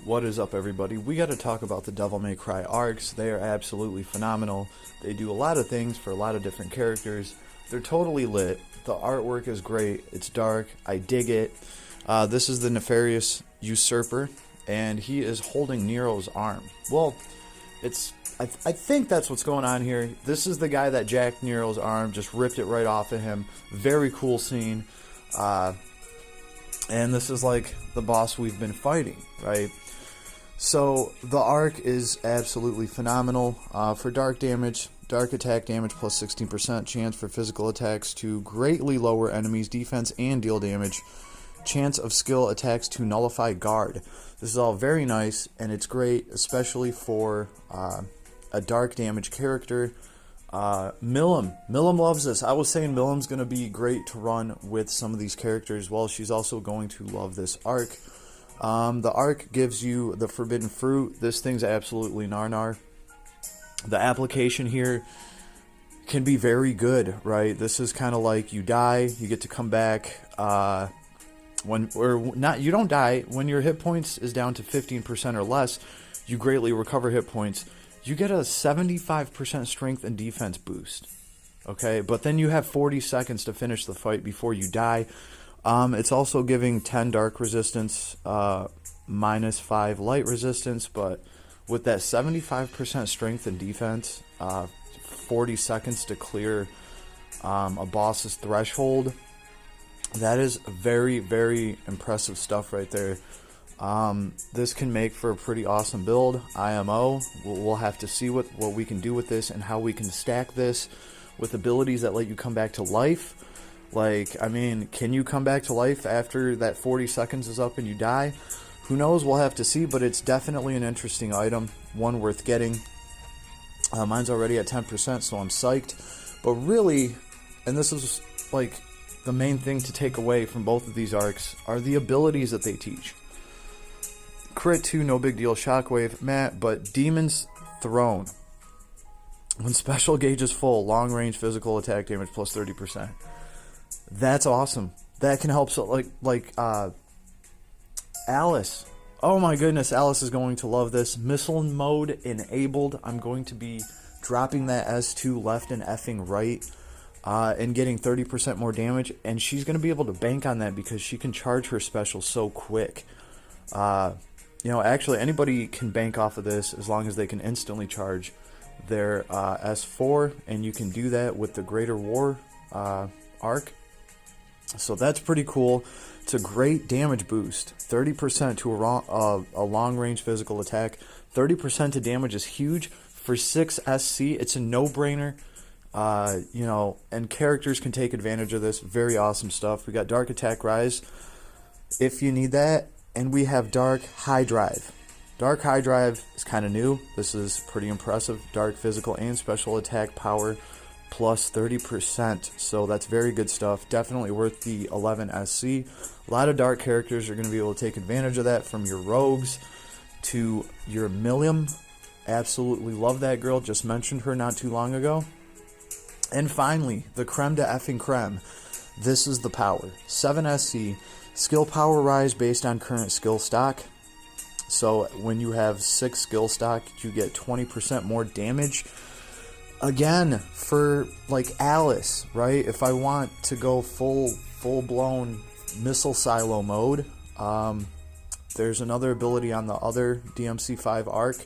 What is up, everybody? We got to talk about the Devil May Cry Arks. They are absolutely phenomenal. They do a lot of things for a lot of different characters. They're totally lit. The artwork is great. It's dark. I dig it. This is the Nefarious Usurper, and he is holding Nero's arm. Well, I think that's what's going on here. This is the guy that jacked Nero's arm, just ripped it right off of him. Very cool scene. And this is like the boss we've been fighting, right? So the arc is absolutely phenomenal. For dark damage, dark attack damage plus 16% chance for physical attacks to greatly lower enemies' defense and deal damage. Chance of skill attacks to nullify guard. This is all very nice, and it's great, especially for a dark damage character. Millum loves this. I was saying Millum's going to be great to run with some of these characters. Well, she's also going to love this arc. The arc gives you the forbidden fruit. This thing's absolutely narnar. The application here can be very good, right? This is kind of like you die, you get to come back. You don't die when your hit points is down to 15% or less. You greatly recover hit points. You get a 75% strength and defense boost. Okay, but then you have 40 seconds to finish the fight before you die. It's also giving 10 dark resistance, minus 5 light resistance, but with that 75% strength and defense, 40 seconds to clear a boss's threshold, that is very, very impressive stuff right there. This can make for a pretty awesome build. IMO, we'll have to see what we can do with this and how we can stack this with abilities that let you come back to life. Like, I mean, can you come back to life after that 40 seconds is up and you die? Who knows, we'll have to see, but it's definitely an interesting item, one worth getting. Mine's already at 10%, so I'm psyched. But really, and this is like the main thing to take away from both of these arcs, are the abilities that they teach. Crit 2, no big deal, shockwave, Matt, but Demon's Throne. When special gauge is full, long range physical attack damage plus 30%. That's awesome. That can help, so like Alice. Oh my goodness, Alice is going to love this. Missile mode enabled. I'm going to be dropping that S2 left and effing right. And getting 30% more damage, and she's going to be able to bank on that because she can charge her special so quick. You know, actually, anybody can bank off of this as long as they can instantly charge their S4, and you can do that with the Greater War arc. So that's pretty cool. It's a great damage boost. 30% to a long-range physical attack. 30% to damage is huge. For 6 SC, it's a no-brainer. You know, and characters can take advantage of this. Very awesome stuff. We got Dark Attack Rise if you need that, and we have Dark High Drive. Dark High Drive is kind of new. This is pretty impressive. Dark physical and special attack power plus 30%, so that's very good stuff. Definitely worth the 11 SC. A lot of dark characters are going to be able to take advantage of that, from your rogues to your Millium. Absolutely love that girl. Just mentioned her not too long ago. And finally, the creme de effing creme. This is the power. 7 SC, skill power rise based on current skill stock. So when you have 6 skill stock, you get 20% more damage. Again, for like Alice, right? If I want to go full-blown missile silo mode, there's another ability on the other DMC5 arc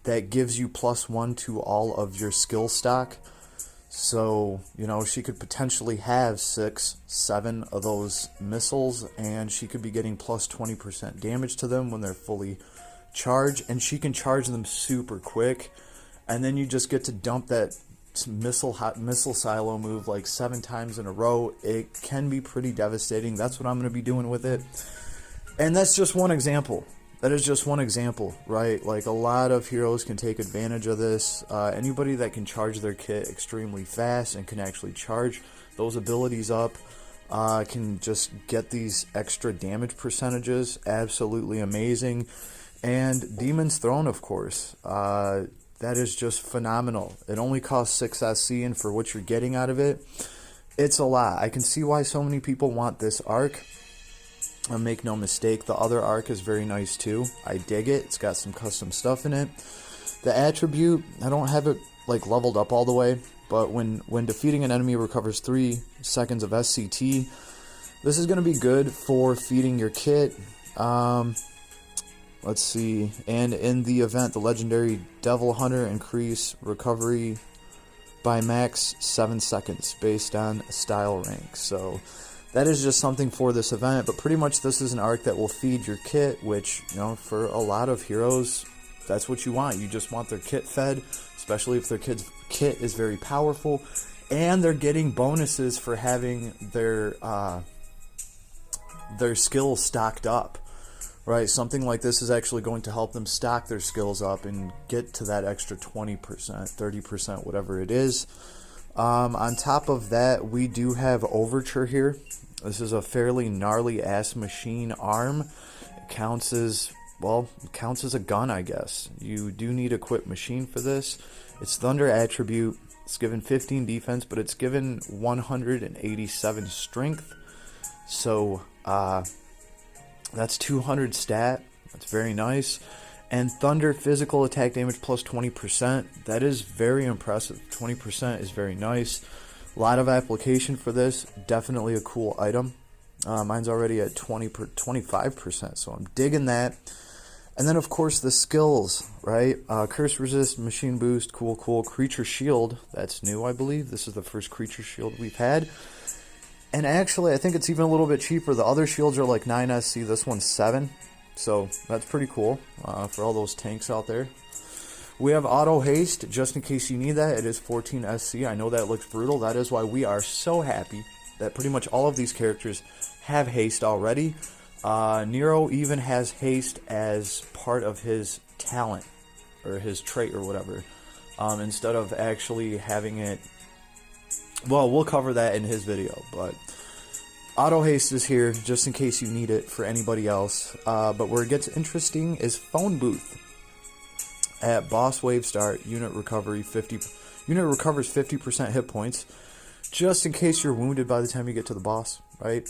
that gives you +1 to all of your skill stock. So, you know, she could potentially have 6, 7 of those missiles, and she could be getting plus 20% damage to them when they're fully charged, and she can charge them super quick, and then you just get to dump that missile silo move like 7 times in a row. It can be pretty devastating. That's what I'm going to be doing with it, and that's just one example. That is just one example, right? Like, a lot of heroes can take advantage of this. Anybody that can charge their kit extremely fast and can actually charge those abilities up can just get these extra damage percentages. Absolutely amazing. And Demon's Throne, of course. That is just phenomenal. It only costs 6 SC, and for what you're getting out of it, it's a lot. I can see why so many people want this arc. Make no mistake, the other arc is very nice too. I dig it. It's got some custom stuff in it. The attribute, I don't have it like leveled up all the way, but when defeating an enemy recovers 3 seconds of SCT, this is going to be good for feeding your kit. Let's see, and in the event, the legendary Devil Hunter increase recovery by max 7 seconds based on style rank. So that is just something for this event, but pretty much this is an arc that will feed your kit, which, you know, for a lot of heroes, that's what you want. You just want their kit fed, especially if their kit is very powerful, and they're getting bonuses for having their skills stocked up, right? Something like this is actually going to help them stock their skills up and get to that extra 20%, 30%, whatever it is. On top of that, we do have Overture here. This is a fairly gnarly ass machine arm. It counts as, well, it counts as a gun, I guess. You do need equipped machine for this. It's Thunder attribute. It's given 15 defense, but it's given 187 strength. So that's 200 stat. That's very nice. And Thunder physical attack damage plus 20%. That is very impressive. 20% is very nice. A lot of application for this. Definitely a cool item. Mine's already at 25%, so I'm digging that. And then, of course, the skills, right? Curse resist, machine boost, cool. Creature shield, that's new, I believe. This is the first creature shield we've had. And actually, I think it's even a little bit cheaper. The other shields are like 9 SC. This one's 7. So that's pretty cool for all those tanks out there. We have auto haste, just in case you need that. It is 14 SC. I know that looks brutal. That is why we are so happy that pretty much all of these characters have haste already. Nero even has haste as part of his talent, or his trait, or whatever. Instead of actually having it... Well, we'll cover that in his video, but... Auto haste is here, just in case you need it for anybody else. But where it gets interesting is Phone Booth. At boss wave start, unit recovers 50% hit points, just in case you're wounded by the time you get to the boss, right?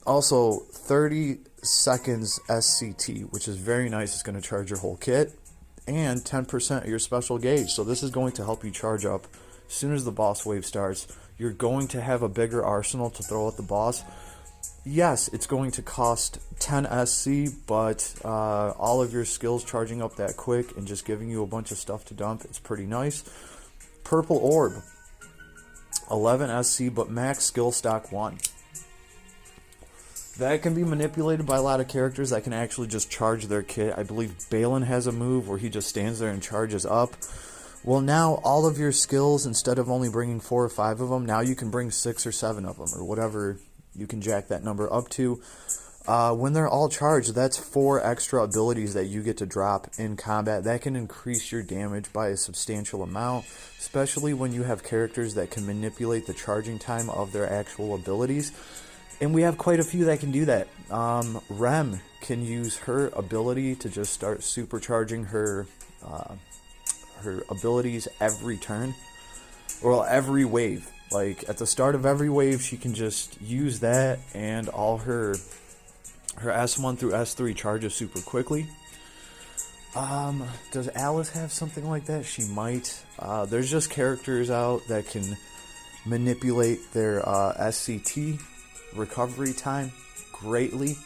Also, 30 seconds SCT, which is very nice. It's going to charge your whole kit, and 10% of your special gauge. So this is going to help you charge up as soon as the boss wave starts. You're going to have a bigger arsenal to throw at the boss. Yes, it's going to cost 10 SC, but all of your skills charging up that quick and just giving you a bunch of stuff to dump, it's pretty nice. Purple Orb, 11 SC, but max skill stock 1. That can be manipulated by a lot of characters that can actually just charge their kit. I believe Balin has a move where he just stands there and charges up. Well, now all of your skills, instead of only bringing 4 or 5 of them, now you can bring 6 or 7 of them, or whatever you can jack that number up to. When they're all charged, that's 4 extra abilities that you get to drop in combat. That can increase your damage by a substantial amount, especially when you have characters that can manipulate the charging time of their actual abilities. And we have quite a few that can do that. Rem can use her ability to just start supercharging her abilities every turn, or every wave. Like at the start of every wave, she can just use that, and all her S1 through S3 charges super quickly. Does Alice have something like that? She might. There's just characters out that can manipulate their SCT recovery time greatly,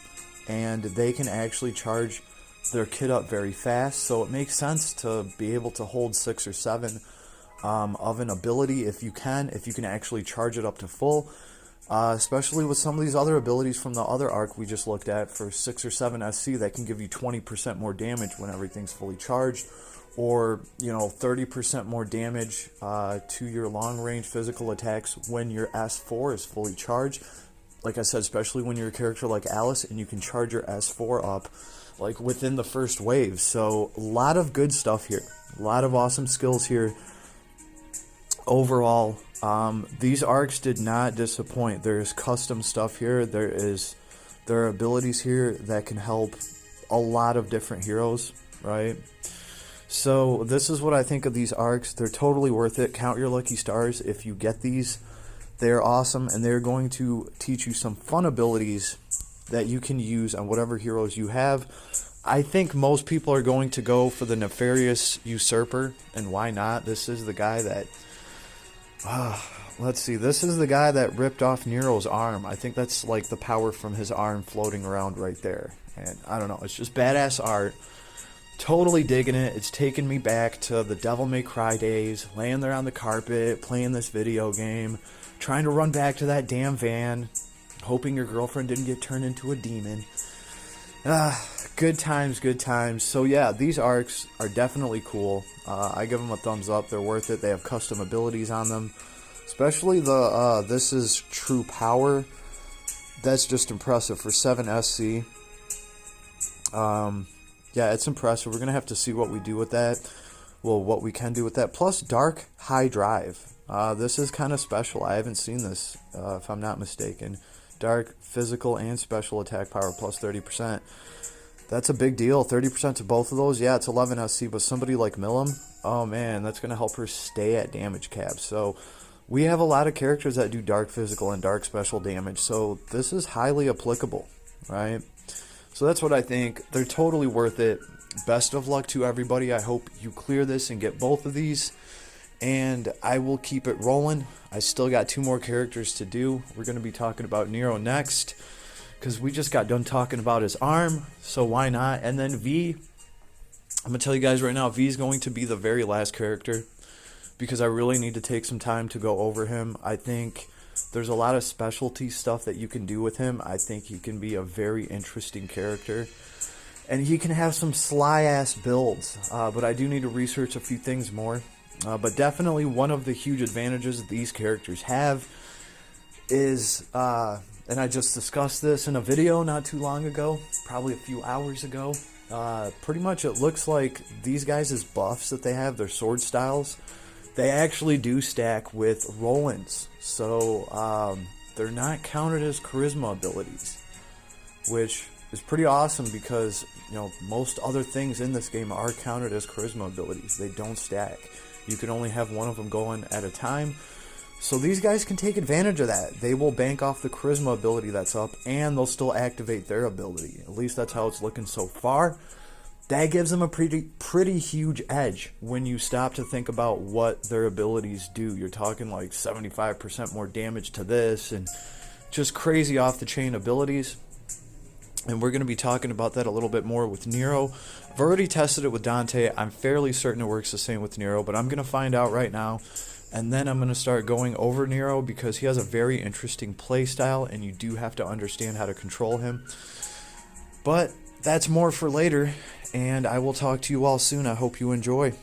and they can actually charge their kit up very fast, so it makes sense to be able to hold 6 or 7 of an ability if you can actually charge it up to full, especially with some of these other abilities from the other arc we just looked at. For 6 or 7 SC, that can give you 20% more damage when everything's fully charged, or 30% more damage to your long range physical attacks when your S4 is fully charged. Like I said, especially when you're a character like Alice and you can charge your S4 up like within the first wave. So a lot of good stuff here, a lot of awesome skills here. Overall, these arcs did not disappoint. There's custom stuff here. There are abilities here that can help a lot of different heroes, right? So this is what I think of these arcs. They're totally worth it. Count your lucky stars if you get these. They're awesome, and they're going to teach you some fun abilities that you can use on whatever heroes you have. I think most people are going to go for the Nefarious Usurper, and why not? This is the guy that... let's see, this is the guy that ripped off Nero's arm. I think that's like the power from his arm floating around right there. And I don't know, it's just badass art. Totally digging it. It's taking me back to the Devil May Cry days, laying there on the carpet, playing this video game, trying to run back to that damn van, hoping your girlfriend didn't get turned into a demon. Good times, good times. So yeah, these arcs are definitely cool. I give them a thumbs up. They're worth it. They have custom abilities on them. Especially the, this is True Power. That's just impressive for 7 SC. Yeah, it's impressive. We're going to have to see what we do with that. Well, what we can do with that. Plus, Dark High Drive. This is kind of special. I haven't seen this, if I'm not mistaken. Dark physical and special attack power plus 30%. That's a big deal. 30% to both of those. Yeah, it's 11 SC, but somebody like Milim, oh man, that's going to help her stay at damage cap. So we have a lot of characters that do dark physical and dark special damage. So this is highly applicable, right? So that's what I think. They're totally worth it. Best of luck to everybody. I hope you clear this and get both of these. And I will keep it rolling. I still got 2 more characters to do. We're going to be talking about Nero next, because we just got done talking about his arm, so why not? And then V, I'm going to tell you guys right now, V is going to be the very last character, because I really need to take some time to go over him. I think there's a lot of specialty stuff that you can do with him. I think he can be a very interesting character, and he can have some sly-ass builds, but I do need to research a few things more. But definitely one of the huge advantages that these characters have is, and I just discussed this in a video not too long ago, probably a few hours ago, pretty much it looks like these guys' buffs that they have, their sword styles, they actually do stack with Roland's. So they're not counted as charisma abilities, which is pretty awesome because, you know, most other things in this game are counted as charisma abilities. They don't stack. You can only have one of them going at a time. So these guys can take advantage of that. They will bank off the charisma ability that's up, and they'll still activate their ability. At least that's how it's looking so far. That gives them a pretty huge edge when you stop to think about what their abilities do. You're talking like 75% more damage to this, and just crazy off-the-chain abilities. And we're going to be talking about that a little bit more with Nero. I've already tested it with Dante. I'm fairly certain it works the same with Nero, but I'm going to find out right now. And then I'm going to start going over Nero because he has a very interesting play style, and you do have to understand how to control him. But that's more for later, and I will talk to you all soon. I hope you enjoy.